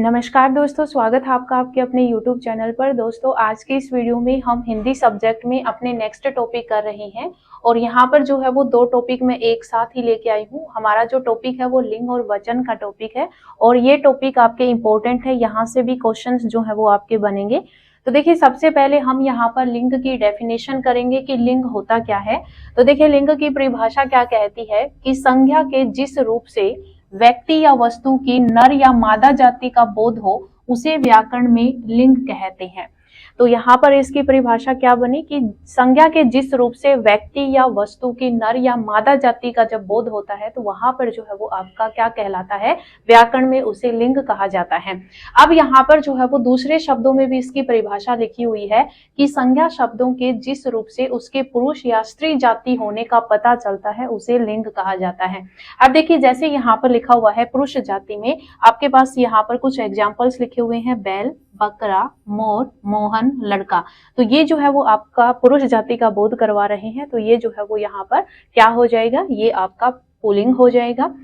नमस्कार दोस्तों, स्वागत है आपका आपके अपने YouTube चैनल पर। दोस्तों, आज के इस वीडियो में हम हिंदी सब्जेक्ट में अपने नेक्स्ट टॉपिक कर रहे हैं और यहाँ पर जो है वो दो टॉपिक मैं एक साथ ही लेके आई हूँ। हमारा जो टॉपिक है वो लिंग और वचन का टॉपिक है और ये टॉपिक आपके इम्पोर्टेंट है। यहाँ से भी क्वेश्चंस जो है वो आपके बनेंगे। तो देखिए, सबसे पहले हम यहाँ पर लिंग की डेफिनेशन करेंगे कि लिंग होता क्या है। तो देखिए, लिंग की परिभाषा क्या कहती है कि संज्ञा के जिस रूप से व्यक्ति या वस्तु की नर या मादा जाति का बोध हो उसे व्याकरण में लिंग कहते हैं। तो यहाँ पर इसकी परिभाषा क्या बनी कि संज्ञा के जिस रूप से व्यक्ति या वस्तु की नर या मादा जाति का जब बोध होता है तो वहां पर जो है वो आपका क्या कहलाता है, व्याकरण में उसे लिंग कहा जाता है। अब यहाँ पर जो है वो दूसरे शब्दों में भी इसकी परिभाषा लिखी हुई है कि संज्ञा शब्दों के जिस रूप से उसके पुरुष या स्त्री जाति होने का पता चलता है उसे लिंग कहा जाता है। अब देखिए, जैसे यहाँ पर लिखा हुआ है पुरुष जाति में, आपके पास यहाँ पर कुछ एग्जाम्पल्स लिखे हुए हैं, बैल, बकरा, मोर, मोहन, लड़का। तो ये जो है वो आपका पुरुष जाति का बोध करवा रहे हैं। तो ये जो है वो यहाँ पर क्या हो जाएगा, ये आपका पुल्लिंग हो जाएगा।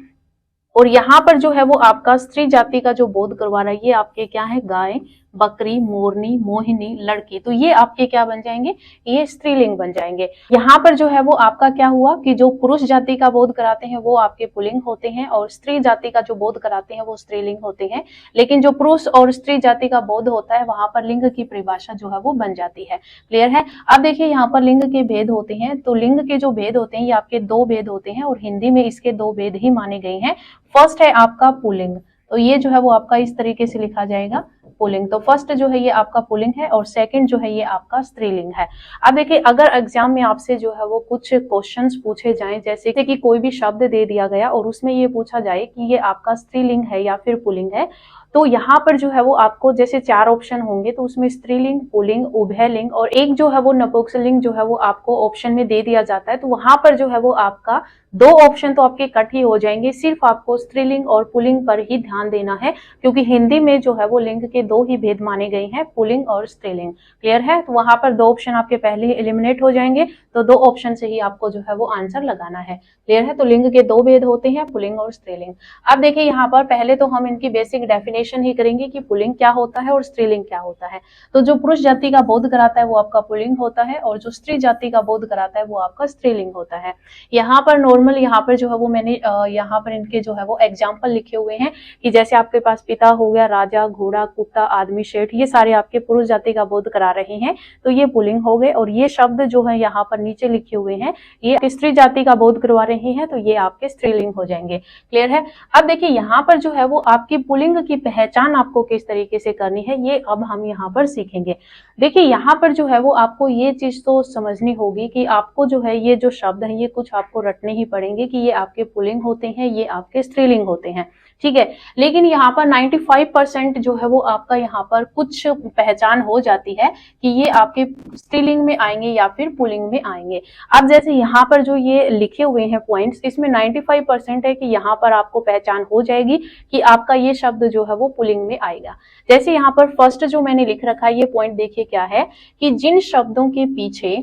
और यहाँ पर जो है वो आपका स्त्री जाति का जो बोध करवा रहा है ये आपके क्या है, गाय, बकरी, मोरनी, मोहिनी, लड़की। तो ये आपके क्या बन जाएंगे, ये स्त्रीलिंग बन जाएंगे। यहाँ पर जो है वो आपका क्या हुआ कि जो पुरुष जाति का बोध कराते हैं वो आपके पुल्लिंग होते हैं और स्त्री जाति का जो बोध कराते हैं वो स्त्रीलिंग होते हैं। लेकिन जो पुरुष और स्त्री जाति का बोध होता है वहां पर लिंग की परिभाषा जो है वो बन जाती है। क्लियर है। अब देखिए, यहाँ पर लिंग के भेद होते हैं। तो लिंग के जो भेद होते हैं ये आपके दो भेद होते हैं और हिंदी में इसके दो भेद ही माने गए हैं। फर्स्ट है आपका पुल्लिंग। तो ये जो है वो आपका इस तरीके से लिखा जाएगा, पुल्लिंग। तो फर्स्ट जो है ये आपका पुल्लिंग है और सेकंड जो है ये आपका स्त्रीलिंग है। अब देखिए, अगर एग्जाम में आपसे जो है वो कुछ क्वेश्चंस पूछे जाएं, जैसे कि कोई भी शब्द दे दिया गया और उसमें ये पूछा जाए कि ये आपका स्त्रीलिंग है या फिर पुल्लिंग है, तो यहाँ पर जो है वो आपको जैसे चार ऑप्शन होंगे तो उसमें स्त्रीलिंग, पुल्लिंग, उभयलिंग और एक जो है वो नपुंसकलिंग जो है वो आपको ऑप्शन में दे दिया जाता है। तो वहां पर जो है वो आपका दो ऑप्शन तो आपके कट ही हो जाएंगे। सिर्फ आपको स्त्रीलिंग और पुल्लिंग पर ही ध्यान देना है, क्योंकि हिंदी में जो है वो लिंग के दो ही भेद माने गए हैं, पुल्लिंग और स्त्रीलिंग। क्लियर है। तो वहां पर दो ऑप्शन आपके पहले ही एलिमिनेट हो जाएंगे, तो दो ऑप्शन से ही आपको जो है वो आंसर लगाना है। क्लियर है। तो लिंग के दो भेद होते हैं, पुल्लिंग और स्त्रीलिंग। अब देखिए, यहाँ पर पहले तो हम इनकी बेसिक डेफिनेशन ही करेंगे कि पुल्लिंग क्या होता है और स्त्रीलिंग क्या होता है। तो जो पुरुष जाति का बोध कराता है वो आपका पुल्लिंग होता है और जो स्त्री जाति का बोध कराता है वो आपका स्त्रीलिंग होता है। यहाँ पर नॉर्मल यहाँ पर जो है वो मैंने यहाँ पर इनके जो है वो एग्जाम्पल लिखे हुए हैं कि जैसे आपके पास पिता हो गया, राजा, घोड़ा, कुत्ता, आदमी, शेठ, ये सारे आपके पुरुष जाति का बोध करा रहे हैं, तो ये पुल्लिंग हो गए। और ये शब्द जो है यहाँ पर नीचे लिखे हुए हैं ये स्त्री जाति का बोध करवा रहे हैं, तो ये आपके स्त्रीलिंग हो जाएंगे। क्लियर है। अब देखिए, यहाँ पर जो है वो आपकी पुल्लिंग की पहचान आपको किस तरीके से करनी है ये अब हम यहाँ पर सीखेंगे। देखिए, यहाँ पर जो है वो आपको ये चीज तो समझनी होगी कि आपको जो है ये जो शब्द है ये कुछ आपको रटने ही पड़ेंगे कि ये आपके पुल्लिंग होते हैं, ये आपके स्त्रीलिंग होते हैं। ठीक है। लेकिन यहाँ पर 95% जो है वो आपका यहाँ पर कुछ पहचान हो जाती है कि ये आपके स्त्रीलिंग में आएंगे या फिर पुल्लिंग में आएंगे। अब जैसे यहाँ पर जो ये लिखे हुए हैं पॉइंट्स, इसमें 95% है कि यहाँ पर आपको पहचान हो जाएगी कि आपका ये शब्द जो है वो पुल्लिंग में आएगा। जैसे यहाँ पर फर्स्ट जो मैंने लिख रखा है ये पॉइंट देखिए क्या है कि जिन शब्दों के पीछे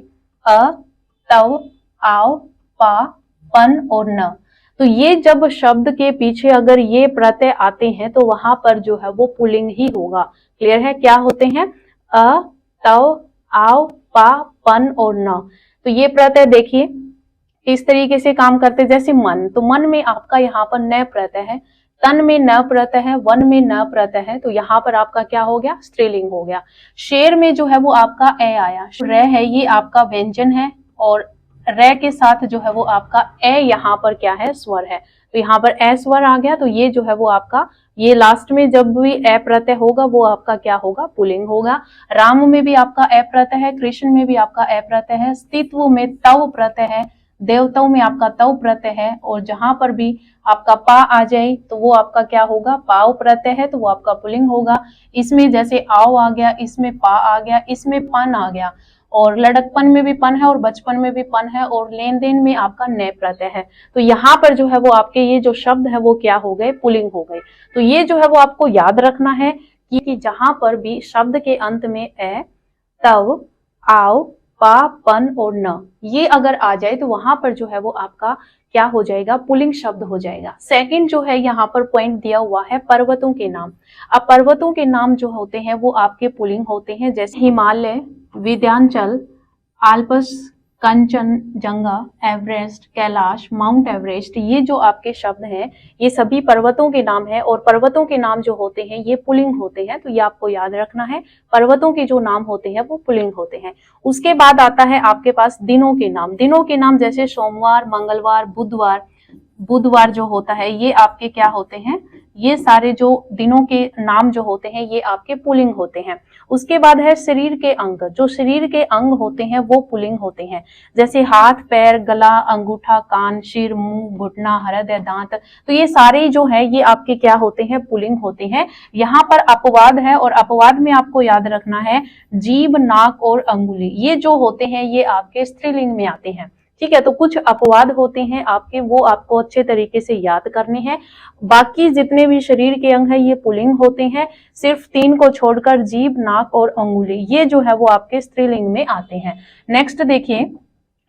अ, तव, आव, पा, पन और न, तो ये जब शब्द के पीछे अगर ये प्रत्यय आते हैं तो वहां पर जो है वो पुल्लिंग ही होगा। क्लियर है। क्या होते हैं, अ, तव, आव, पा, पन और न। तो ये प्रत्यय देखिए इस तरीके से काम करते, जैसे मन, तो मन में आपका यहाँ पर न प्रत्यय है, तन में न प्रत्यय है, वन में न प्रत्यय है, तो यहाँ पर आपका क्या हो गया, स्त्रीलिंग हो गया। शेर में जो है वो आपका ए आया, र है ये आपका व्यंजन है और रे के साथ जो है वो आपका ए यहाँ पर क्या है, स्वर है। तो यहाँ पर ए स्वर आ गया, तो ये जो है वो आपका ये लास्ट में जब भी ए प्रत्यय होगा वो आपका क्या होगा, पुल्लिंग होगा। राम में भी आपका ए प्रत्यय है, कृष्ण में भी आपका ए प्रत्यय है, स्त्रीत्व में तव प्रत्यय है, देवताओं में आपका तव प्रत्यय है और जहां पर भी आपका पा आ जाए तो वो आपका क्या होगा, पाव प्रत्यय है, तो वो आपका पुल्लिंग होगा। इसमें जैसे आओ आ गया, इसमें पा आ गया, इसमें पन आ गया और लड़कपन में भी पन है और बचपन में भी पन है और लेन देन में आपका न प्रत्यय है। तो यहाँ पर जो है वो आपके ये जो शब्द है वो क्या हो गए, पुल्लिंग हो गए। तो ये जो है वो आपको याद रखना है कि जहां पर भी शब्द के अंत में ए, तव, आओ, पा, पन और न, ये अगर आ जाए तो वहां पर जो है वो आपका क्या हो जाएगा, पुल्लिंग शब्द हो जाएगा। सेकंड जो है यहाँ पर पॉइंट दिया हुआ है पर्वतों के नाम। अब पर्वतों के नाम जो होते हैं वो आपके पुल्लिंग होते हैं, जैसे Himalaya, Vindhyachal, Alps, Kanchenjunga, Everest, Kailash, mount Everest, ये जो आपके शब्द हैं ये सभी पर्वतों के नाम है। और पर्वतों के नाम जो होते हैं ये पुल्लिंग होते हैं, तो ये आपको याद रखना है, पर्वतों के जो नाम होते हैं वो पुल्लिंग होते हैं। उसके बाद आता है आपके पास दिनों के नाम। दिनों के नाम जैसे सोमवार, मंगलवार, बुधवार, बुधवार जो होता है ये आपके क्या होते हैं, ये सारे जो दिनों के नाम जो होते हैं ये आपके पुल्लिंग होते हैं। उसके बाद है शरीर के अंग। जो शरीर के अंग होते हैं वो पुल्लिंग होते हैं, जैसे हाथ, पैर, गला, अंगूठा, कान, सिर, मुंह, घुटना, हृदय, दांत, तो ये सारे जो है ये आपके क्या होते हैं, पुल्लिंग होते हैं। यहाँ पर अपवाद है, और अपवाद में आपको याद रखना है जीभ, नाक और अंगुली, ये जो होते हैं ये आपके स्त्रीलिंग में आते हैं। ठीक है, तो कुछ अपवाद होते हैं आपके, वो आपको अच्छे तरीके से याद करने हैं। बाकी जितने भी शरीर के अंग है ये पुल्लिंग होते हैं, सिर्फ 3 को छोड़कर जीभ, नाक और अंगुली, ये जो है वो आपके स्त्रीलिंग में आते हैं। नेक्स्ट देखिए,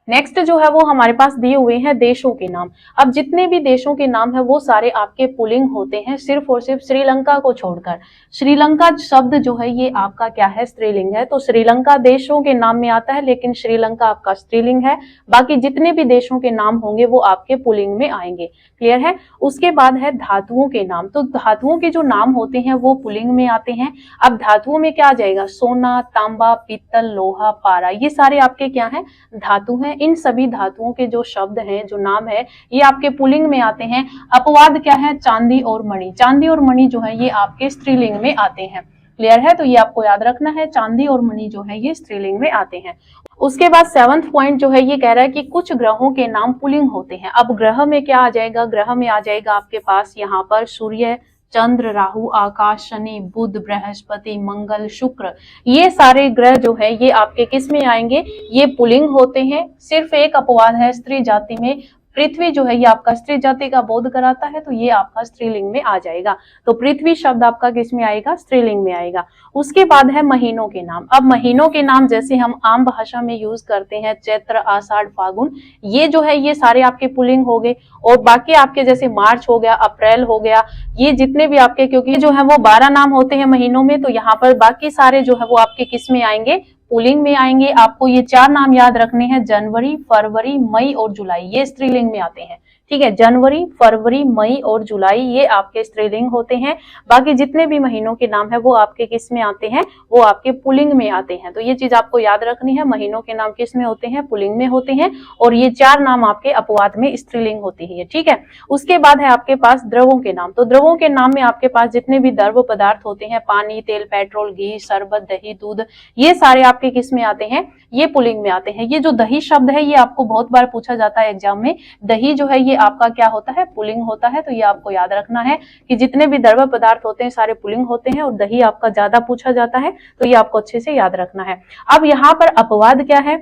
नेक्स्ट जो है वो हमारे पास दिए हुए हैं देशों के नाम। अब जितने भी देशों के नाम है वो सारे आपके पुल्लिंग होते हैं, सिर्फ और सिर्फ श्रीलंका को छोड़कर। श्रीलंका शब्द जो है ये आपका क्या है, स्त्रीलिंग है, तो श्रीलंका देशों के नाम में आता है, लेकिन श्रीलंका आपका स्त्रीलिंग है। बाकी जितने भी देशों के नाम होंगे वो आपके पुल्लिंग में आएंगे। क्लियर है। उसके बाद है धातुओं के नाम। तो धातुओं के जो नाम होते हैं वो पुल्लिंग में आते हैं। अब धातुओं में क्या आ जाएगा, सोना, तांबा, पीतल, लोहा, पारा, ये सारे आपके क्या हैं, धातु हैं। इन सभी धातुओं के जो शब्द हैं, जो नाम है, ये आपके पुल्लिंग में आते हैं। अपवाद क्या है, चांदी और मणि। चांदी और मणि जो है ये आपके स्त्रीलिंग में आते हैं। क्लियर है, तो ये आपको याद रखना है, चांदी और मणि जो है ये स्त्रीलिंग में आते हैं। उसके बाद 7th पॉइंट जो है ये कह रहा है कि कुछ ग्रहों के नाम पुल्लिंग होते हैं। अब ग्रह में क्या आ जाएगा, ग्रह में आ जाएगा आपके पास यहाँ पर सूर्य, चंद्र, राहु, आकाश, शनि, बुध, बृहस्पति, मंगल, शुक्र, ये सारे ग्रह जो है ये आपके किस में आएंगे, ये पुल्लिंग होते हैं। सिर्फ एक अपवाद है स्त्री जाति में, पृथ्वी जो है ये आपका स्त्री जाति का बोध कराता है, तो ये आपका स्त्रीलिंग में आ जाएगा। तो पृथ्वी शब्द आपका किस में आएगा, स्त्रीलिंग में आएगा। उसके बाद है महीनों के नाम। अब महीनों के नाम जैसे हम आम भाषा में यूज करते हैं, चैत्र, आषाढ़, फागुन, ये जो है ये सारे आपके पुल्लिंग हो गए। और बाकी आपके जैसे मार्च हो गया, अप्रैल हो गया, ये जितने भी आपके, क्योंकि जो है वो 12 नाम होते हैं महीनों में, तो यहाँ पर बाकी सारे जो है वो आपके किस में आएंगे, पुल्लिंग में आएंगे। आपको ये 4 नाम याद रखने हैं, जनवरी, फरवरी, मई और जुलाई, ये स्त्रीलिंग में आते हैं। ठीक है, जनवरी, फरवरी, मई और जुलाई ये आपके स्त्रीलिंग होते हैं। बाकी जितने भी महीनों के नाम है वो आपके किस में आते हैं, वो आपके पुल्लिंग में आते हैं। तो ये चीज आपको याद रखनी है, महीनों के नाम किस में होते हैं, पुल्लिंग में होते हैं। और ये 4 नाम आपके अपवाद में स्त्रीलिंग होती है। ठीक है, उसके बाद है आपके पास द्रवों के नाम। तो द्रवों के नाम में आपके पास जितने भी द्रव पदार्थ होते हैं, पानी, तेल, पेट्रोल, घी, शरबत, दही, दूध, ये सारे आपके किस में आते हैं, ये पुल्लिंग में आते हैं। ये जो दही शब्द है ये आपको बहुत बार पूछा जाता है एग्जाम में, दही जो है ये आपका क्या होता है, पुल्लिंग होता है। तो ये आपको याद रखना है कि जितने भी द्रव्य पदार्थ होते हैं सारे पुल्लिंग होते हैं, और दही आपका ज्यादा पूछा जाता है, तो ये आपको अच्छे से याद रखना है। अब यहाँ पर अपवाद क्या है,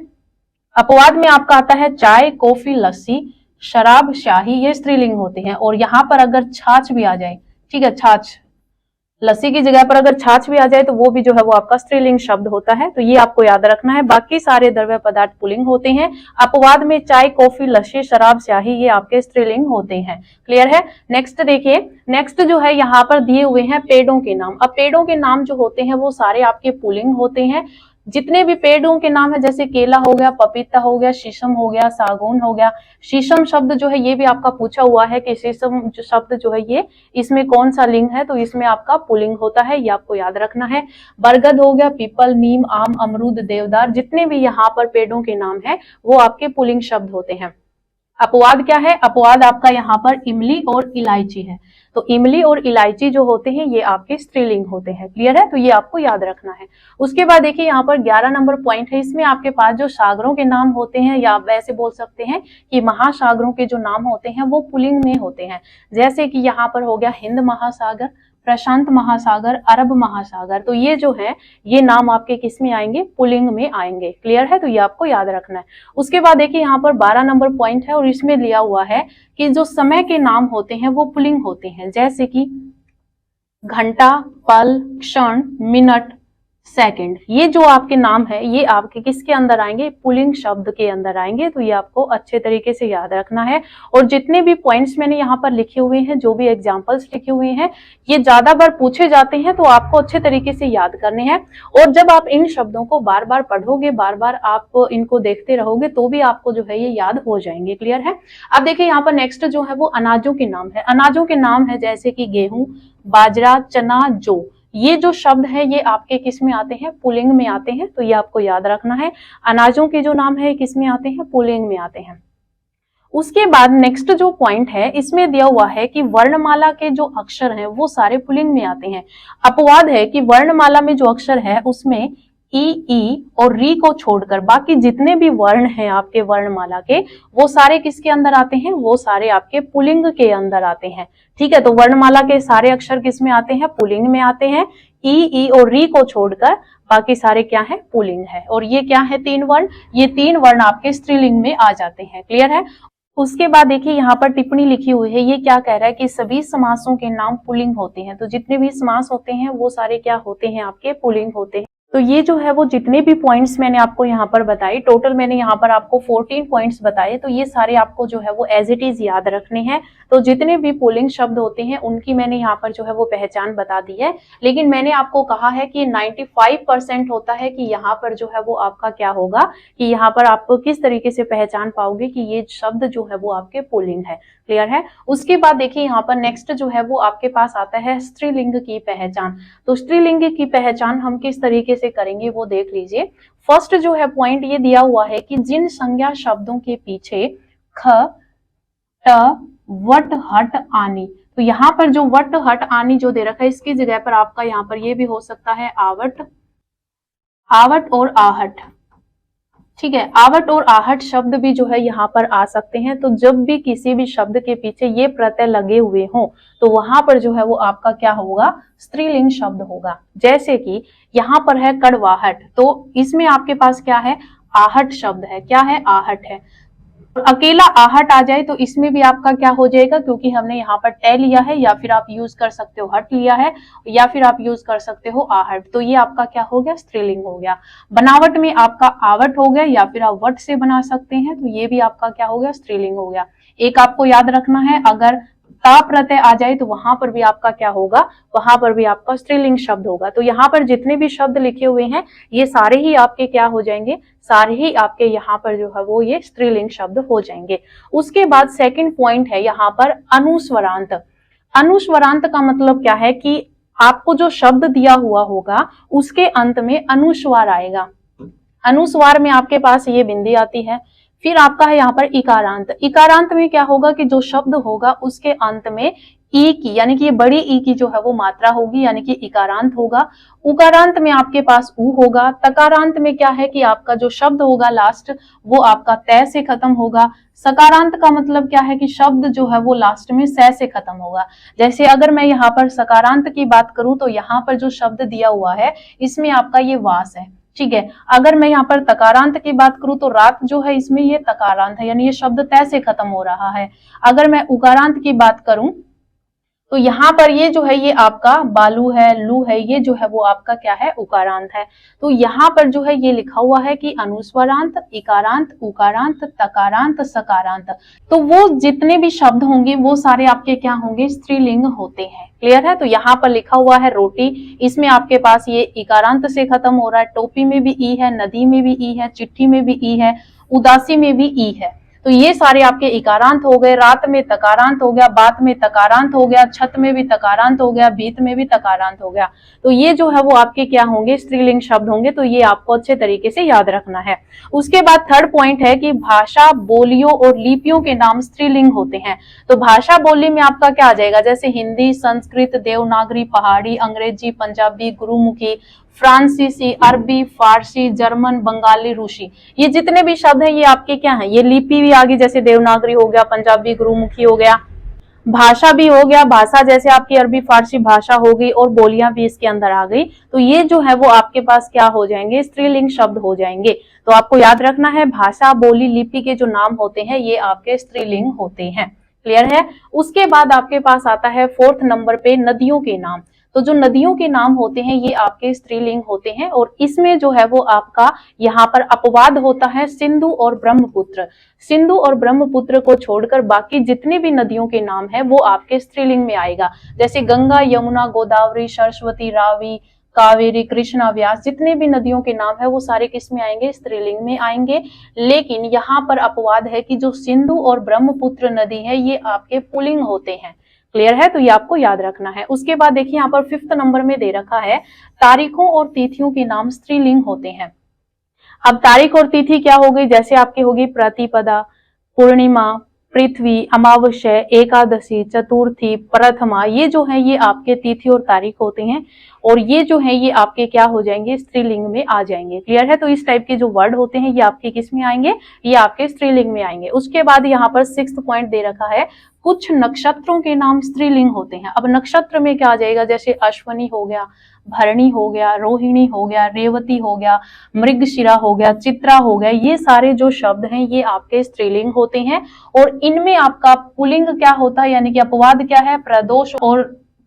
अपवाद में आपका आता है चाय, कॉफी, लस्सी, शराब, शाही, ये स्त्रीलिंग होते हैं। और यहाँ पर अगर छाछ भी आ जाए, ठीक है, छाछ, लस्सी की जगह पर अगर छाछ भी आ जाए तो वो भी जो है वो आपका स्त्रीलिंग शब्द होता है। तो ये आपको याद रखना है। बाकी सारे द्रव्य पदार्थ पुल्लिंग होते हैं। अपवाद में चाय, कॉफी, लस्सी, शराब, स्याही, ये आपके स्त्रीलिंग होते हैं। क्लियर है। नेक्स्ट देखिए, नेक्स्ट जो है यहाँ पर दिए हुए हैं पेड़ों के नाम। अब पेड़ों के नाम जो होते हैं वो सारे आपके पुल्लिंग होते हैं। जितने भी पेड़ों के नाम है, जैसे केला हो गया, पपीता हो गया, शीशम हो गया, सागौन हो गया। शीशम शब्द जो है ये भी आपका पूछा हुआ है कि शीशम जो शब्द जो है ये इसमें कौन सा लिंग है, तो इसमें आपका पुल्लिंग होता है, ये आपको याद रखना है। बरगद हो गया, पीपल, नीम, आम, अमरूद, देवदार, जितने भी यहाँ पर पेड़ों के नाम है वो आपके पुल्लिंग शब्द होते हैं। अपवाद क्या है, अपवाद आपका यहाँ पर इमली और इलायची है। तो इमली और इलायची जो होते हैं ये आपके स्त्रीलिंग होते हैं। क्लियर है, तो ये आपको याद रखना है। उसके बाद देखिए यहाँ पर 11 नंबर पॉइंट है, इसमें आपके पास जो सागरों के नाम होते हैं, या वैसे बोल सकते हैं कि महासागरों के जो नाम होते हैं वो पुल्लिंग में होते हैं। जैसे कि यहाँ पर हो गया हिंद महासागर, प्रशांत महासागर, अरब महासागर, तो ये जो है ये नाम आपके किस में आएंगे, पुल्लिंग में आएंगे। क्लियर है, तो ये आपको याद रखना है। उसके बाद देखिए यहाँ पर 12 नंबर पॉइंट है, और इसमें लिया हुआ है कि जो समय के नाम होते हैं वो पुल्लिंग होते हैं। जैसे कि घंटा, पल, क्षण, मिनट, सेकंड, ये जो आपके नाम है ये आपके किसके अंदर आएंगे, पुल्लिंग शब्द के अंदर आएंगे। तो ये आपको अच्छे तरीके से याद रखना है। और जितने भी पॉइंट्स मैंने यहाँ पर लिखे हुए हैं, जो भी एग्जांपल्स लिखे हुए हैं, ये ज्यादा बार पूछे जाते हैं तो आपको अच्छे तरीके से याद करने हैं। और जब आप इन शब्दों को बार बार पढ़ोगे, बार बार आप इनको देखते रहोगे, तो भी आपको जो है ये याद हो जाएंगे। क्लियर है। अब देखिए यहाँ पर नेक्स्ट जो है वो अनाजों के नाम है। अनाजों के नाम है जैसे कि गेहूं, बाजरा, चना, जौ। ये जो शब्द है ये आपके किस में आते हैं, पुल्लिंग में आते हैं। तो ये आपको याद रखना है। अनाजों के जो नाम है किस में आते हैं, पुल्लिंग में आते हैं। उसके बाद नेक्स्ट जो पॉइंट है, इसमें दिया हुआ है कि वर्णमाला के जो अक्षर हैं वो सारे पुल्लिंग में आते हैं। अपवाद है कि वर्णमाला में जो अक्षर है उसमें ई और री को छोड़कर बाकी जितने भी वर्ण हैं आपके वर्णमाला के, वो सारे किसके अंदर आते हैं, वो सारे आपके पुल्लिंग के अंदर आते हैं। ठीक है। तो वर्णमाला के सारे अक्षर किस में आते हैं, पुल्लिंग में आते हैं। ई और री को छोड़कर बाकी सारे क्या है, पुल्लिंग है। और ये क्या है, तीन वर्ण, ये तीन वर्ण आपके स्त्रीलिंग में आ जाते हैं। क्लियर है। उसके बाद देखिए यहाँ पर टिप्पणी लिखी हुई है, ये क्या कह रहा है कि सभी समासों के नाम पुल्लिंग होते हैं। तो जितने भी समास होते हैं वो सारे क्या होते हैं, आपके पुल्लिंग होते हैं। तो ये जो है वो जितने भी पॉइंट्स मैंने आपको यहाँ पर बताई, टोटल मैंने यहाँ पर आपको 14 पॉइंट्स बताए। तो ये सारे आपको जो है वो एज इट इज याद रखने हैं। तो जितने भी पुल्लिंग शब्द होते हैं उनकी मैंने यहाँ पर जो है वो पहचान बता दी है। लेकिन मैंने आपको कहा है कि 95% होता है कि यहाँ पर जो है वो आपका क्या होगा, कि यहाँ पर आप किस तरीके से पहचान पाओगे कि ये शब्द जो है वो आपके पुल्लिंग है। क्लियर है। उसके बाद देखिए यहाँ पर नेक्स्ट जो है वो आपके पास आता है स्त्रीलिंग की पहचान। तो स्त्रीलिंग की पहचान हम किस तरीके से करेंगे वो देख लीजिए। फर्स्ट जो है पॉइंट ये दिया हुआ है कि जिन संज्ञा शब्दों के पीछे ख, ट, वट, हट, आनी। तो यहाँ पर जो वट, हट, आनी जो दे रखा है, इसकी जगह पर आपका यहाँ पर ये भी हो सकता है आवट, आवट और आहट। ठीक है। आवट और आहट शब्द भी जो है यहाँ पर आ सकते हैं। तो जब भी किसी भी शब्द के पीछे ये प्रत्यय लगे हुए हों तो वहां पर जो है वो आपका क्या होगा, स्त्रीलिंग शब्द होगा। जैसे कि यहाँ पर है कड़वाहट, तो इसमें आपके पास क्या है, आहट शब्द है। क्या है, आहट है। अकेला आहट आ जाए तो इसमें भी आपका क्या हो जाएगा, क्योंकि हमने यहाँ पर टे लिया है, या फिर आप यूज कर सकते हो हट लिया है, या फिर आप यूज कर सकते हो आहट। तो ये आपका क्या हो गया, स्त्रीलिंग हो गया। बनावट में आपका आवट हो गया, या फिर आप वट से बना सकते हैं, तो ये भी आपका क्या हो गया, स्त्रीलिंग हो गया। एक आपको याद रखना है, अगर ता प्रत्यय आ जाए तो वहां पर भी आपका क्या होगा, वहां पर भी आपका स्त्रीलिंग शब्द होगा। तो यहाँ पर जितने भी शब्द लिखे हुए हैं ये सारे ही आपके क्या हो जाएंगे, सारे ही आपके यहाँ पर जो है वो ये स्त्रीलिंग शब्द हो जाएंगे। उसके बाद सेकंड पॉइंट है यहाँ पर अनुस्वरांत। अनुस्वरांत का मतलब क्या है कि आपको जो शब्द दिया हुआ होगा उसके अंत में अनुस्वार आएगा। अनुस्वार में आपके पास ये बिंदी आती है। फिर आपका है यहाँ पर इकारांत। इकारांत में क्या होगा कि जो शब्द होगा उसके अंत में ई की, यानी कि ये बड़ी ई की जो है वो मात्रा होगी, यानी कि इकारांत होगा। उकारांत में आपके पास उ होगा। तकारांत में क्या है कि आपका जो शब्द होगा लास्ट वो आपका तय से खत्म होगा। सकारांत का मतलब क्या है कि शब्द जो है वो लास्ट में स से खत्म होगा। जैसे अगर मैं यहाँ पर सकारांत की बात करूं तो यहाँ पर जो शब्द दिया हुआ है इसमें आपका ये वास है। ठीक है। अगर मैं यहाँ पर तकारांत की बात करूं तो रात जो है इसमें ये तकारांत है, यानी ये शब्द तय से खत्म हो रहा है। अगर मैं उकारांत की बात करूं तो यहाँ पर ये जो है ये आपका बालू है, लू है, ये जो है वो आपका क्या है, उकारांत है। तो यहाँ पर जो है ये लिखा हुआ है कि अनुस्वरांत, इकारांत, उकारांत, तकारांत, सकारांत। तो वो जितने भी शब्द होंगे वो सारे आपके क्या होंगे, स्त्रीलिंग होते हैं। क्लियर है। तो यहाँ पर लिखा हुआ है रोटी, इसमें आपके पास ये इकारांत से खत्म हो रहा है। टोपी में भी ई है, नदी में भी ई है, चिट्ठी में भी ई है, उदासी में भी ई है। तो ये सारे आपके इकारांत हो गए। रात में तकारांत हो गया, बात में तकारांत हो गया, छत में भी तकारांत हो गया, भीत में भी तकारांत हो गया। तो ये जो है वो आपके क्या होंगे, स्त्रीलिंग शब्द होंगे। तो ये आपको अच्छे तरीके से याद रखना है। उसके बाद थर्ड पॉइंट है कि भाषा, बोलियों और लिपियों के नाम स्त्रीलिंग होते हैं। तो भाषा बोली में आपका क्या आ जाएगा, जैसे हिंदी, संस्कृत, देवनागरी, पहाड़ी, अंग्रेजी, पंजाबी, गुरुमुखी, फ्रांसीसी, अरबी, फारसी, जर्मन, बंगाली, रूसी, ये जितने भी शब्द हैं ये आपके क्या हैं, ये लिपि भी आ गई, जैसे देवनागरी हो गया, पंजाबी, गुरुमुखी हो गया। भाषा भी हो गया, भाषा जैसे आपकी अरबी, फारसी भाषा हो गई, और बोलियां भी इसके अंदर आ गई। तो ये जो है वो आपके पास क्या हो जाएंगे, स्त्रीलिंग शब्द हो जाएंगे। तो आपको याद रखना है, भाषा, बोली, लिपि के जो नाम होते हैं ये आपके स्त्रीलिंग होते हैं। क्लियर है। उसके बाद आपके पास आता है फोर्थ नंबर पे नदियों के नाम। तो जो नदियों के नाम होते हैं ये आपके स्त्रीलिंग होते हैं, और इसमें जो है वो आपका यहाँ पर अपवाद होता है सिंधु और ब्रह्मपुत्र। सिंधु और ब्रह्मपुत्र को छोड़कर बाकी जितनी भी नदियों के नाम है वो आपके स्त्रीलिंग में आएगा। जैसे गंगा, यमुना, गोदावरी, सरस्वती, रावी, कावेरी, कृष्णा, व्यास, जितने भी नदियों के नाम है वो सारे किस में आएंगे? स्त्रीलिंग में आएंगे। लेकिन यहाँ पर अपवाद है कि जो सिंधु और ब्रह्मपुत्र नदी है ये आपके पुल्लिंग होते हैं। क्लियर है? तो ये आपको याद रखना है। उसके बाद देखिए यहाँ पर 5th नंबर में दे रखा है तारीखों और तिथियों के नाम स्त्रीलिंग होते हैं। अब तारीख और तिथि क्या हो गई? जैसे आपकी होगी प्रतिपदा, पूर्णिमा, पृथ्वी, अमावस्या, एकादशी, चतुर्थी, प्रथमा, ये जो है ये आपके तिथि और तारीख होते हैं, और ये जो है ये आपके क्या हो जाएंगे? स्त्रीलिंग में आ जाएंगे। क्लियर है? तो इस टाइप के जो वर्ड होते हैं ये आपके किस में आएंगे? ये आपके स्त्रीलिंग में आएंगे। उसके बाद यहाँ पर 6th पॉइंट दे रखा है कुछ नक्षत्रों के नाम स्त्रीलिंग होते हैं। अब नक्षत्र में क्या आ जाएगा? जैसे अश्वनी हो गया, भरणी हो गया, रोहिणी हो गया, रेवती हो गया, मृगशिरा हो गया, चित्रा हो गया, ये सारे जो शब्द हैं ये आपके स्त्रीलिंग होते हैं। और इनमें आपका पुल्लिंग क्या होता है, यानी कि अपवाद क्या है?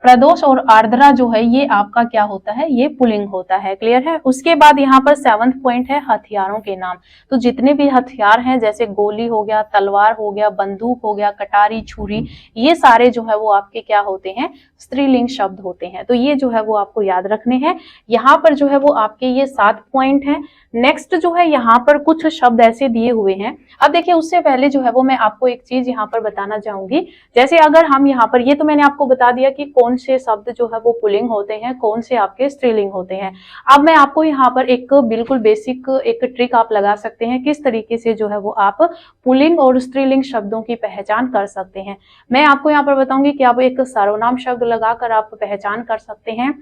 प्रदोष और आर्द्रा जो है ये आपका क्या होता है? ये पुल्लिंग होता है। क्लियर है? उसके बाद यहाँ पर 7th पॉइंट है हथियारों के नाम। तो जितने भी हथियार हैं जैसे गोली हो गया, तलवार हो गया, बंदूक हो गया, कटारी, छुरी, ये सारे जो है वो आपके क्या होते हैं? स्त्रीलिंग शब्द होते हैं। तो ये जो है वो आपको याद रखने हैं। यहाँ पर जो है वो आपके ये 7 पॉइंट हैं। नेक्स्ट जो है यहाँ पर कुछ शब्द ऐसे दिए हुए हैं। अब देखिए उससे पहले जो है वो मैं आपको एक चीज यहाँ पर बताना चाहूंगी। जैसे अगर हम यहाँ पर, ये तो मैंने आपको बता दिया कि कौन से शब्द जो है वो पुल्लिंग होते हैं, कौन से आपके स्त्रीलिंग होते हैं। अब मैं आपको यहाँ पर एक बिल्कुल बेसिक एक ट्रिक आप लगा सकते हैं किस तरीके से जो है वो आप पुल्लिंग और स्त्रीलिंग शब्दों की पहचान कर सकते हैं। मैं आपको यहाँ पर बताऊंगी कि आप एक सर्वनाम शब्द लगाकर आप पहचान कर सकते हैं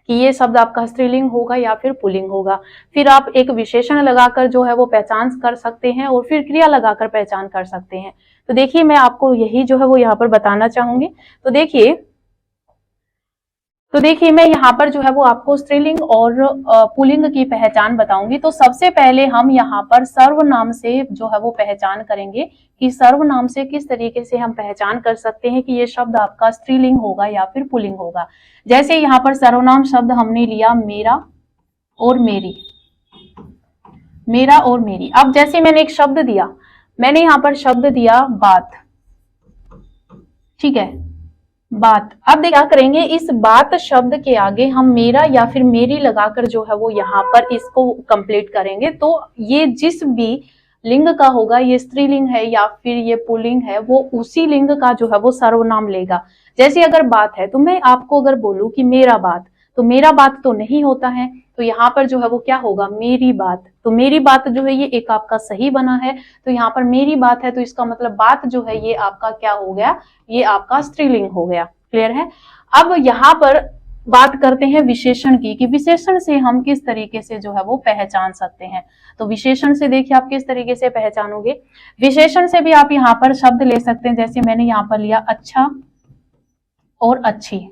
कि ये शब्द आपका स्त्रीलिंग होगा या फिर पुल्लिंग होगा। फिर आप एक विशेषण लगाकर जो है वो पहचान कर सकते हैं, और फिर क्रिया लगाकर पहचान कर सकते हैं। तो देखिए मैं आपको यही जो है वो यहाँ पर बताना चाहूंगी। तो देखिए मैं यहाँ पर जो है वो आपको स्त्रीलिंग और पुल्लिंग की पहचान बताऊंगी। तो सबसे पहले हम यहाँ पर सर्वनाम से जो है वो पहचान करेंगे कि सर्वनाम से किस तरीके से हम पहचान कर सकते हैं कि ये शब्द आपका स्त्रीलिंग होगा या फिर पुल्लिंग होगा। जैसे यहाँ पर सर्वनाम शब्द हमने लिया मेरा और मेरी, मेरा और मेरी। अब जैसे मैंने एक शब्द दिया, मैंने यहाँ पर शब्द दिया बात, ठीक है, बात। अब क्या करेंगे, इस बात शब्द के आगे हम मेरा या फिर मेरी लगाकर जो है वो यहाँ पर इसको कंप्लीट करेंगे। तो ये जिस भी लिंग का होगा, ये स्त्रीलिंग है या फिर ये पुल्लिंग है, वो उसी लिंग का जो है वो सर्वनाम लेगा। जैसे अगर बात है तो मैं आपको अगर बोलूं कि मेरा बात, तो मेरा बात तो नहीं होता है, तो यहाँ पर जो है वो क्या होगा? मेरी बात। तो मेरी बात जो है ये एक आपका सही बना है, तो यहाँ पर मेरी बात है तो इसका मतलब बात जो है ये आपका क्या हो गया? ये आपका स्त्रीलिंग हो गया। क्लियर है? अब यहाँ पर बात करते हैं विशेषण की, कि विशेषण से हम किस तरीके से जो है वो पहचान सकते हैं। तो विशेषण से देखिए आप किस तरीके से पहचानोगे। विशेषण से भी आप यहाँ पर शब्द ले सकते हैं। जैसे मैंने यहाँ पर लिया अच्छा और अच्छी,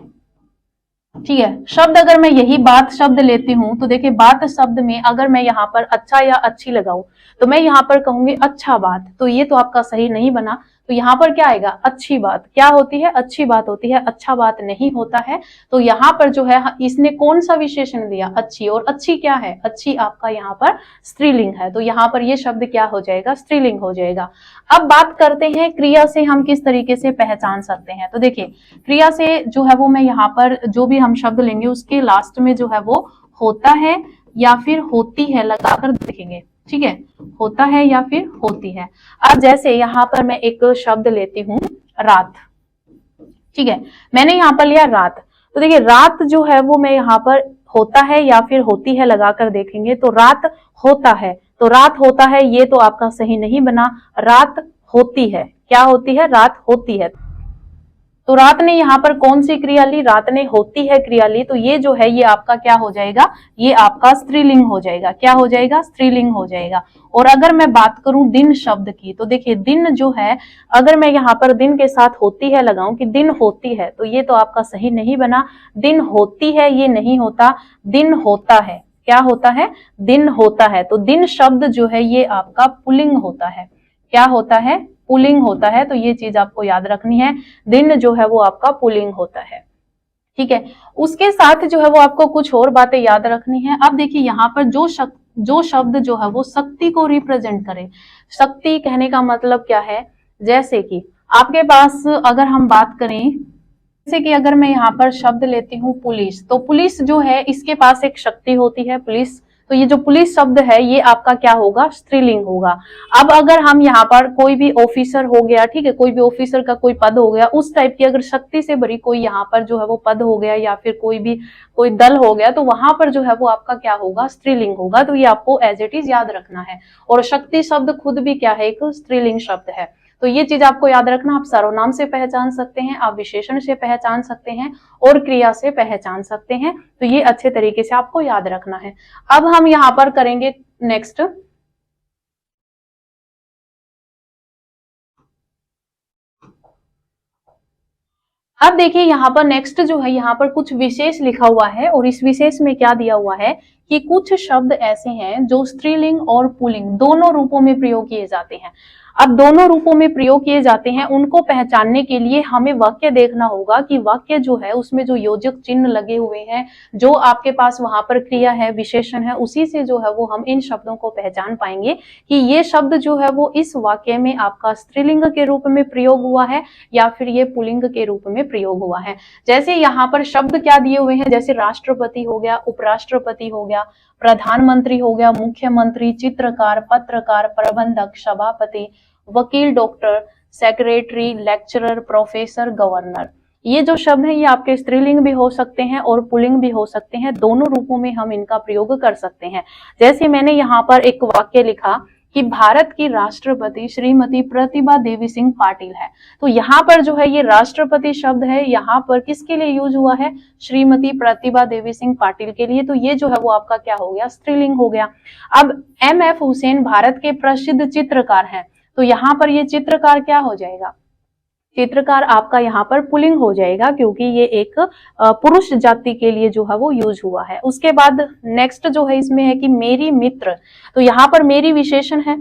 ठीक है। शब्द अगर मैं यही बात शब्द लेती हूं तो देखिए बात शब्द में अगर मैं यहाँ पर अच्छा या अच्छी लगाऊं तो मैं यहाँ पर कहूंगी अच्छा बात, तो ये तो आपका सही नहीं बना। तो यहाँ पर क्या आएगा? अच्छी बात। क्या होती है? अच्छी बात होती है, अच्छा बात नहीं होता है। तो यहाँ पर जो है इसने कौन सा विशेषण दिया? अच्छी। और अच्छी क्या है? अच्छी आपका यहाँ पर स्त्रीलिंग है, तो यहाँ पर ये शब्द क्या हो जाएगा? स्त्रीलिंग हो जाएगा। अब बात करते हैं क्रिया से हम किस तरीके से पहचान सकते हैं। तो देखिए क्रिया से जो है वो मैं यहाँ पर जो भी हम शब्द लेंगे उसके लास्ट में जो है वो होता है या फिर होती है लगाकर देखेंगे, ठीक है, होता है या फिर होती है। अब जैसे यहाँ पर मैं एक शब्द लेती हूँ रात, ठीक है, मैंने यहाँ पर लिया रात। तो देखिए रात जो है वो मैं यहाँ पर होता है या फिर होती है लगाकर देखेंगे, तो रात होता है, तो रात होता है ये तो आपका सही नहीं बना। रात होती है, क्या होती है? रात होती है। तो रात ने यहाँ पर कौन सी क्रिया ली? रात ने होती है क्रिया ली, तो ये जो है ये आपका क्या हो जाएगा? ये आपका स्त्रीलिंग हो जाएगा। क्या हो जाएगा? स्त्रीलिंग हो जाएगा। और अगर मैं बात करूं दिन शब्द की, तो देखिए दिन जो है अगर मैं यहाँ पर दिन के साथ होती है लगाऊं कि दिन होती है, तो ये तो आपका सही नहीं बना। दिन होती है ये नहीं होता, दिन होता है। क्या होता है? दिन होता है। तो दिन शब्द जो है ये आपका पुल्लिंग होता है। क्या होता है? पुल्लिंग होता है। तो ये चीज आपको याद रखनी है, दिन जो है वो आपका पुल्लिंग होता है, ठीक है। उसके साथ जो है वो आपको कुछ और बातें याद रखनी है। अब देखिए यहाँ पर जो शब्द जो है वो शक्ति को रिप्रेजेंट करे। शक्ति कहने का मतलब क्या है, जैसे कि आपके पास अगर हम बात करें, जैसे कि अगर मैं यहाँ पर शब्द लेती हूँ पुलिस, तो पुलिस जो है इसके पास एक शक्ति होती है पुलिस। तो ये जो पुलिस शब्द है ये आपका क्या होगा, स्त्रीलिंग होगा। अब अगर हम यहाँ पर कोई भी ऑफिसर हो गया, ठीक है, कोई भी ऑफिसर का कोई पद हो गया, उस टाइप की अगर शक्ति से भरी कोई यहाँ पर जो है वो पद हो गया या फिर कोई दल हो गया, तो वहां पर जो है वो आपका क्या होगा, स्त्रीलिंग होगा। तो ये आपको एज इट इज याद रखना है। और शक्ति शब्द खुद भी क्या है, एक स्त्रीलिंग शब्द है। तो ये चीज आपको याद रखना। आप सर्वनाम से पहचान सकते हैं, आप विशेषण से पहचान सकते हैं और क्रिया से पहचान सकते हैं। तो ये अच्छे तरीके से आपको याद रखना है। अब हम यहाँ पर करेंगे नेक्स्ट। अब देखिए यहाँ पर नेक्स्ट जो है, यहाँ पर कुछ विशेष लिखा हुआ है और इस विशेष में क्या दिया हुआ है कि कुछ शब्द ऐसे हैं जो स्त्रीलिंग और पुल्लिंग दोनों रूपों में प्रयोग किए जाते हैं। अब दोनों रूपों में प्रयोग किए जाते हैं, उनको पहचानने के लिए हमें वाक्य देखना होगा कि वाक्य जो है उसमें जो योजक चिन्ह लगे हुए हैं, जो आपके पास वहां पर क्रिया है, विशेषण है, उसी से जो है वो हम इन शब्दों को पहचान पाएंगे कि ये शब्द जो है वो इस वाक्य में आपका स्त्रीलिंग के रूप में प्रयोग हुआ है या फिर ये पुल्लिंग के रूप में प्रयोग हुआ है। जैसे यहाँ पर शब्द क्या दिए हुए हैं, जैसे राष्ट्रपति हो गया, उपराष्ट्रपति हो गया, प्रधानमंत्री हो गया, मुख्यमंत्री, चित्रकार, पत्रकार, प्रबंधक, सभापति, वकील, doctor, secretary, lecturer, professor, governor. ये जो शब्द है ये आपके स्त्रीलिंग भी हो सकते हैं और पुल्लिंग भी हो सकते हैं। दोनों रूपों में हम इनका प्रयोग कर सकते हैं। जैसे मैंने यहाँ पर एक वाक्य लिखा कि भारत की राष्ट्रपति श्रीमती प्रतिभा देवी सिंह पाटिल है। तो यहाँ पर जो है ये राष्ट्रपति शब्द है, यहाँ पर किसके लिए यूज हुआ है, श्रीमती प्रतिभा देवी सिंह पाटिल के लिए। तो ये जो है वो आपका क्या हो गया, स्त्रीलिंग हो गया। अब M.F. हुसैन भारत के प्रसिद्ध चित्रकार हैं, तो यहाँ पर ये चित्रकार क्या हो जाएगा, चित्रकार आपका यहाँ पर पुल्लिंग हो जाएगा, क्योंकि ये एक पुरुष जाति के लिए जो है वो यूज हुआ है। उसके बाद नेक्स्ट जो है इसमें है कि मेरी मित्र, तो यहाँ पर मेरी विशेषण है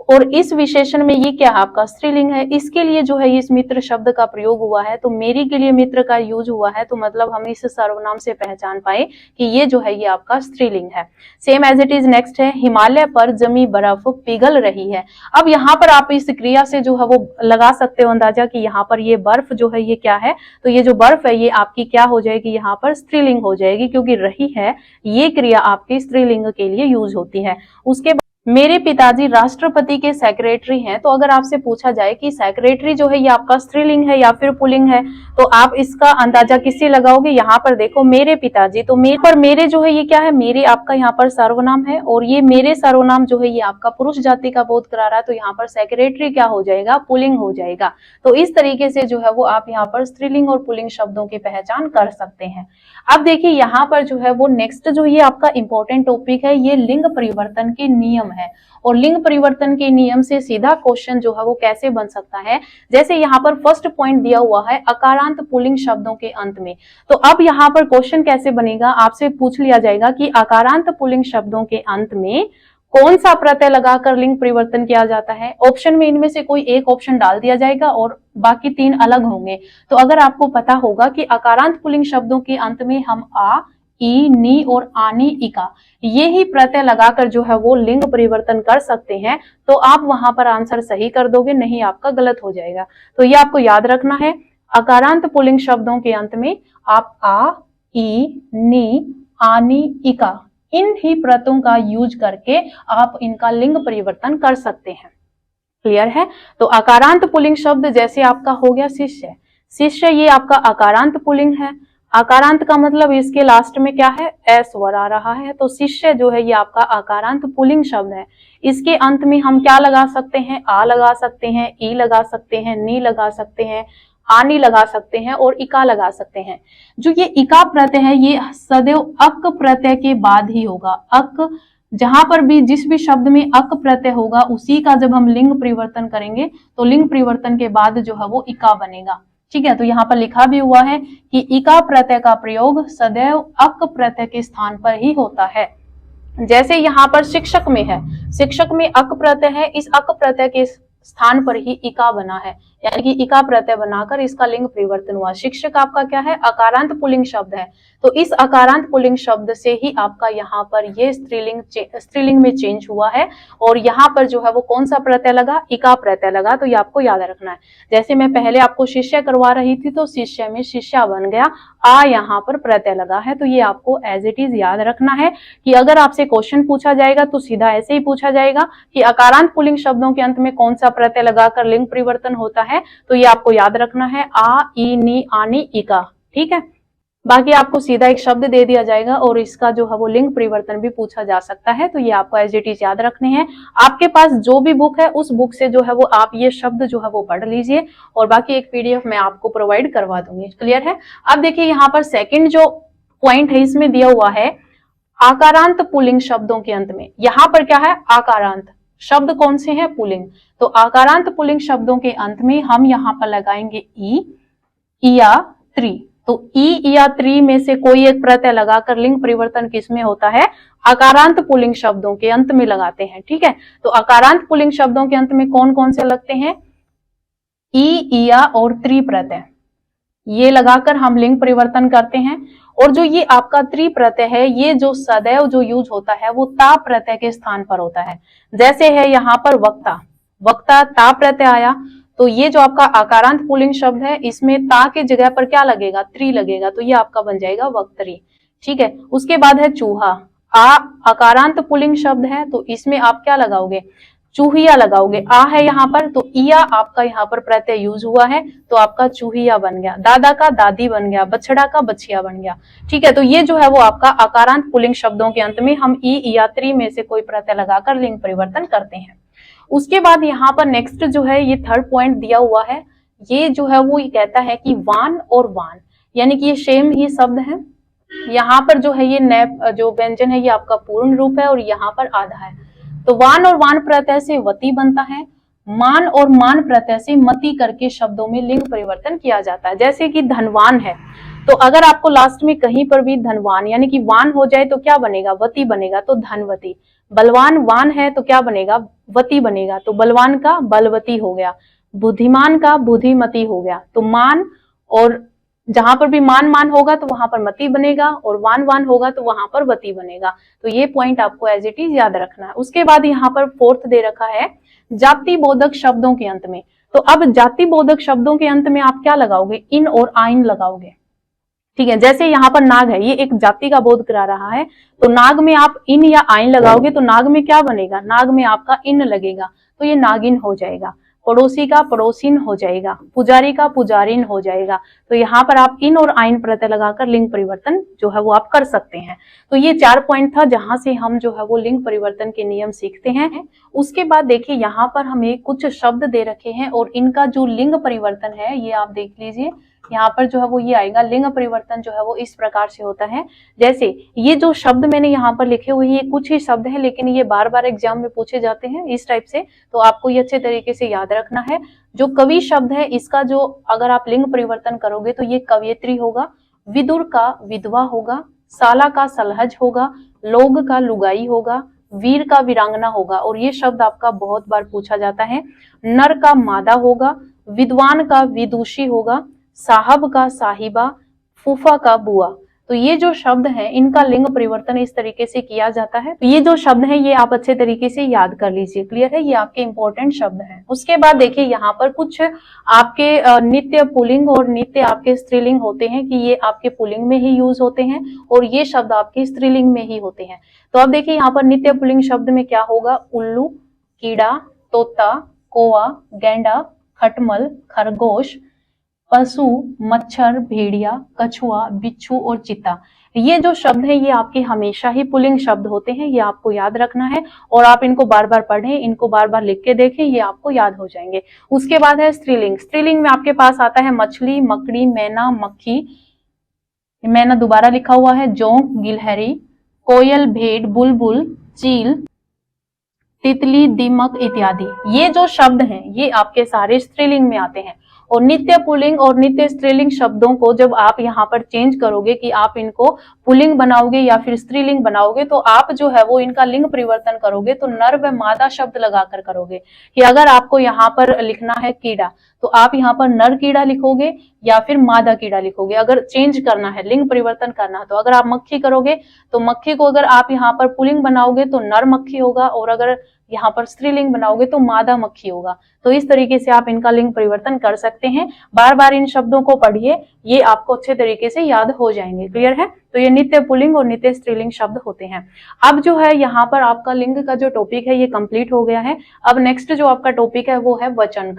और इस विशेषण में ये क्या आपका स्त्रीलिंग है, इसके लिए जो है इस मित्र शब्द का प्रयोग हुआ है। तो मेरी के लिए मित्र का यूज हुआ है, तो मतलब हम इस सर्वनाम से पहचान पाए कि ये जो है ये आपका स्त्रीलिंग है। Same as it is next है, हिमालय पर जमी बर्फ पिघल रही है। अब यहाँ पर आप इस क्रिया से जो है वो लगा सकते हो अंदाजा कि यहाँ पर ये बर्फ जो है ये क्या है, तो ये जो बर्फ है ये आपकी क्या हो जाएगी, यहाँ पर स्त्रीलिंग हो जाएगी, क्योंकि रही है ये क्रिया आपकी स्त्रीलिंग के लिए यूज होती है। उसके मेरे पिताजी राष्ट्रपति के सेक्रेटरी हैं, तो अगर आपसे पूछा जाए कि सेक्रेटरी जो है ये आपका स्त्रीलिंग है या फिर पुल्लिंग है, तो आप इसका अंदाजा किससे लगाओगे, यहाँ पर देखो मेरे पिताजी, तो मेरे पर मेरे जो है ये क्या है, मेरे आपका यहाँ पर सर्वनाम है और ये मेरे सर्वनाम जो है ये आपका पुरुष जाति का बोध करा रहा है, तो यहाँ पर सेक्रेटरी क्या हो जाएगा, पुल्लिंग हो जाएगा। तो इस तरीके से जो है वो आप यहाँ पर स्त्रीलिंग और पुल्लिंग शब्दों की पहचान कर सकते हैं। अब देखिए यहाँ पर जो है वो नेक्स्ट जो ये आपका इंपॉर्टेंट टॉपिक है, ये लिंग परिवर्तन के नियम है। और लिंग परिवर्तन के नियम से सीधा क्वेश्चन जो है वो कैसे बन सकता है, जैसे यहाँ पर फर्स्ट पॉइंट दिया हुआ है अकारांत पुल्लिंग शब्दों के अंत में। तो अब यहाँ पर क्वेश्चन कैसे बनेगा, आपसे पूछ लिया जाएगा कि अकारांत पुल्लिंग शब्दों के अंत में कौन सा प्रत्यय लगाकर लिंग परिवर्तन किया जाता है। ऑप्शन में इनमें से कोई एक ऑप्शन डाल दिया जाएगा और बाकी तीन अलग होंगे। तो अगर आपको पता होगा कि अकारांत पुल्लिंग शब्दों के अंत में हम आ, ई, नी और आनी, इका ये ही प्रत्यय लगाकर जो है वो लिंग परिवर्तन कर सकते हैं, तो आप वहां पर आंसर सही कर दोगे, नहीं आपका गलत हो जाएगा। तो ये आपको याद रखना है, अकारांत पुल्लिंग शब्दों के अंत में आप आ, ई, नी, आनी, इका इन ही प्रत्ययों का यूज करके आप इनका लिंग परिवर्तन कर सकते हैं। क्लियर है। तो अकारांत पुल्लिंग शब्द जैसे आपका हो गया शिष्य, शिष्य ये आपका अकारांत पुल्लिंग है। अकारांत का मतलब इसके लास्ट में क्या है, एस स्वर आ रहा है, तो शिष्य जो है ये आपका अकारांत पुल्लिंग शब्द है। इसके अंत में हम क्या लगा सकते हैं, आ लगा सकते हैं, ई लगा सकते हैं, नी लगा सकते हैं, आनी लगा सकते हैं और इका लगा सकते हैं। जो ये इका प्रत्यय है ये सदैव अक प्रत्यय के बाद ही होगा। अक जहां पर भी जिस भी शब्द में अक प्रत्यय होगा उसी का जब हम लिंग परिवर्तन करेंगे तो लिंग परिवर्तन के बाद जो है वो इका बनेगा। ठीक है, तो यहाँ पर लिखा भी हुआ है कि इका प्रत्यय का प्रयोग सदैव अक प्रत्यय के स्थान पर ही होता है। जैसे यहाँ पर शिक्षक में है, शिक्षक में अक प्रत्यय है, इस अक प्रत्यय के स्थान पर ही इका बना है। यानी कि इका प्रत्यय बनाकर इसका लिंग परिवर्तन हुआ। शिक्षक आपका क्या है, अकारांत पुल्लिंग शब्द है, तो इस अकारांत पुल्लिंग शब्द से ही आपका यहाँ पर ये स्त्रीलिंग में चेंज हुआ है, और यहाँ पर जो है वो कौन सा प्रत्यय लगा, इका प्रत्यय लगा, तो ये आपको याद रखना है। जैसे मैं पहले आपको शिष्य करवा रही थी तो शिष्य में शिष्या बन गया, आ यहाँ पर प्रत्यय लगा है, तो ये आपको एज इट इज याद रखना है कि अगर आपसे क्वेश्चन पूछा जाएगा तो सीधा ऐसे ही पूछा जाएगा कि अकारांत पुल्लिंग शब्दों के अंत में कौन सा प्रत्यय लगाकर लिंग परिवर्तन होता है, तो ये आपको याद रखना है, आ, ई, नी, आनी, इका। ठीक है, बाकी आपको सीधा एक शब्द दे दिया जाएगा और इसका जो है वो लिंग परिवर्तन भी पूछा जा सकता है, तो ये आपको एज इट इज याद रखने हैं। आपके पास जो भी बुक है उस बुक से जो है वो आप ये शब्द जो है वो पढ़ लीजिए, और बाकी एक पीडीएफ मैं आपको प्रोवाइड करवा दूंगी। क्लियर है। अब देखिए यहाँ पर सेकंड जो पॉइंट है इसमें दिया हुआ है आकारांत पुल्लिंग शब्दों के अंत में। यहाँ पर क्या है, आकारांत शब्द कौन से हैं, पुल्लिंग, तो आकारांत पुल्लिंग शब्दों के अंत में हम यहाँ पर लगाएंगे ई, इया, त्री। तो ई या त्री में से कोई एक प्रत्यय लगाकर लिंग परिवर्तन किसमें होता है, आकारांत पुल्लिंग शब्दों के अंत में लगाते हैं। ठीक है, तो आकारांत पुल्लिंग शब्दों के अंत में कौन कौन से लगते हैं, ई, इया और त्री प्रत्यय, ये लगाकर हम लिंग परिवर्तन करते हैं। और जो ये आपका त्री प्रत्यय है, ये जो सदैव जो यूज होता है वो ता प्रत्यय के स्थान पर होता है। जैसे है यहाँ पर वक्ता, वक्ता ता प्रत्यय आया, तो ये जो आपका आकारांत पुल्लिंग शब्द है इसमें ता की जगह पर क्या लगेगा, त्री लगेगा, तो ये आपका बन जाएगा वक्तरी। ठीक है, उसके बाद है चूहा, आ आकारांत पुल्लिंग शब्द है, तो इसमें आप क्या लगाओगे, चूहिया लगाओगे। आ है यहाँ पर, तो इया आपका यहाँ पर प्रत्यय यूज हुआ है, तो आपका चूहिया बन गया। दादा का दादी बन गया, बछड़ा का बछिया बन गया। ठीक है, तो ये जो है वो आपका आकारांत पुल्लिंग शब्दों के अंत में हम ई या त्री में से कोई प्रत्यय लगाकर लिंग परिवर्तन करते हैं। उसके बाद यहाँ पर नेक्स्ट जो है ये थर्ड पॉइंट दिया हुआ है, ये जो है वो ये कहता है कि वान और वान, यानी कि ये सेम ही शब्द है। यहाँ पर जो है ये नैप जो व्यंजन है ये आपका पूर्ण रूप है और यहाँ पर आधा है, तो वान और वान प्रत्यय से वती बनता है, मान और मान प्रत्यय से मति करके शब्दों में लिंग परिवर्तन किया जाता है। जैसे कि धनवान है, तो अगर आपको लास्ट में कहीं पर भी धनवान यानी कि वान हो जाए तो क्या बनेगा, वती बनेगा, तो धनवती। बलवान वान है तो क्या बनेगा, वती बनेगा, तो बलवान का बलवती हो गया। बुद्धिमान का बुद्धिमती हो गया, तो मान, और जहां पर भी मान मान होगा तो वहां पर मती बनेगा, और वान वान होगा तो वहां पर वती बनेगा। तो ये पॉइंट आपको एज इट इज याद रखना है। उसके बाद यहाँ पर फोर्थ दे रखा है जाति बोधक शब्दों के अंत में। तो अब जाति बोधक शब्दों के अंत में आप क्या लगाओगे, इन और आइन लगाओगे। ठीक है, जैसे यहाँ पर नाग है, ये एक जाति का बोध करा रहा है, तो नाग में आप इन या आइन लगाओगे तो नाग में क्या बनेगा, नाग में आपका इन लगेगा, तो ये नागिन हो जाएगा। पड़ोसी का पड़ोसिन हो जाएगा, पुजारी का पुजारिन हो जाएगा। तो यहाँ पर आप इन और आइन प्रत्यय लगाकर लिंग परिवर्तन जो है वो आप कर सकते हैं। तो ये 4 पॉइंट था जहां से हम जो है वो लिंग परिवर्तन के नियम सीखते हैं। उसके बाद देखिए यहाँ पर हमें कुछ शब्द दे रखे हैं और इनका जो लिंग परिवर्तन है ये आप देख लीजिए। यहाँ पर जो है वो ये आएगा, लिंग परिवर्तन जो है वो इस प्रकार से होता है। जैसे ये जो शब्द मैंने यहाँ पर लिखे हुए ये कुछ ही शब्द है, लेकिन ये बार बार एग्जाम में पूछे जाते हैं इस टाइप से, तो आपको ये अच्छे तरीके से याद रखना है। जो कवि शब्द है इसका जो अगर आप लिंग परिवर्तन करोगे तो ये कवयित्री होगा, विदुर का विधवा होगा, साला का सलहज होगा, लोग का लुगाई होगा, वीर का वीरांगना होगा। और ये शब्द आपका बहुत बार पूछा जाता है। नर का मादा होगा, विद्वान का विदुषी होगा, साहब का साहिबा, फूफा का बुआ। तो ये जो शब्द है इनका लिंग परिवर्तन इस तरीके से किया जाता है। तो ये जो शब्द है ये आप अच्छे तरीके से याद कर लीजिए। क्लियर है, ये आपके इंपॉर्टेंट शब्द हैं। उसके बाद देखिए यहाँ पर कुछ आपके नित्य पुल्लिंग और नित्य आपके स्त्रीलिंग होते हैं कि ये आपके पुल्लिंग में ही यूज होते हैं और ये शब्द आपके स्त्रीलिंग में ही होते हैं। तो अब देखिए यहाँ पर नित्य पुल्लिंग शब्द में क्या होगा, उल्लू, कीड़ा, तोता, कोआ, गेंडा, खटमल, खरगोश, पशु, मच्छर, भेड़िया, कछुआ, बिच्छू और चिता। ये जो शब्द है ये आपके हमेशा ही पुल्लिंग शब्द होते हैं, ये आपको याद रखना है और आप इनको बार बार पढ़ें, इनको बार बार लिख के देखें, ये आपको याद हो जाएंगे। उसके बाद है स्त्रीलिंग। स्त्रीलिंग में आपके पास आता है मछली, मकड़ी, मैना, मक्खी, मैना दोबारा लिखा हुआ है, जोंक, गिलहरी, कोयल, भेड़, बुलबुल, चील, तितली, दीमक इत्यादि। ये जो शब्द हैं ये आपके सारे स्त्रीलिंग में आते हैं। और नित्य पुल्लिंग और नित्य स्त्रीलिंग शब्दों को जब आप यहाँ पर चेंज करोगे कि आप इनको पुल्लिंग बनाओगे या फिर स्त्रीलिंग बनाओगे, तो आप जो है वो इनका लिंग परिवर्तन करोगे तो नर व मादा शब्द लगाकर करोगे। कि अगर आपको यहाँ पर लिखना है कीड़ा, तो आप यहाँ पर नर कीड़ा लिखोगे या फिर मादा कीड़ा लिखोगे। अगर चेंज करना है, लिंग परिवर्तन करना है, तो अगर आप मक्खी करोगे तो मक्खी को अगर आप यहाँ पर पुल्लिंग बनाओगे तो नर मक्खी होगा, और अगर यहाँ पर स्त्रीलिंग बनाओगे तो मादा मक्खी होगा। तो इस तरीके से आप इनका लिंग परिवर्तन कर सकते हैं। बार बार इन शब्दों को पढ़िए, ये आपको अच्छे तरीके से याद हो जाएंगे। क्लियर है? तो ये नित्य पुल्लिंग और नित्य स्त्रीलिंग शब्द होते हैं। अब जो है यहाँ पर आपका लिंग का जो टॉपिक है ये कंप्लीट हो गया है। अब नेक्स्ट जो आपका टॉपिक है वो है वचन का।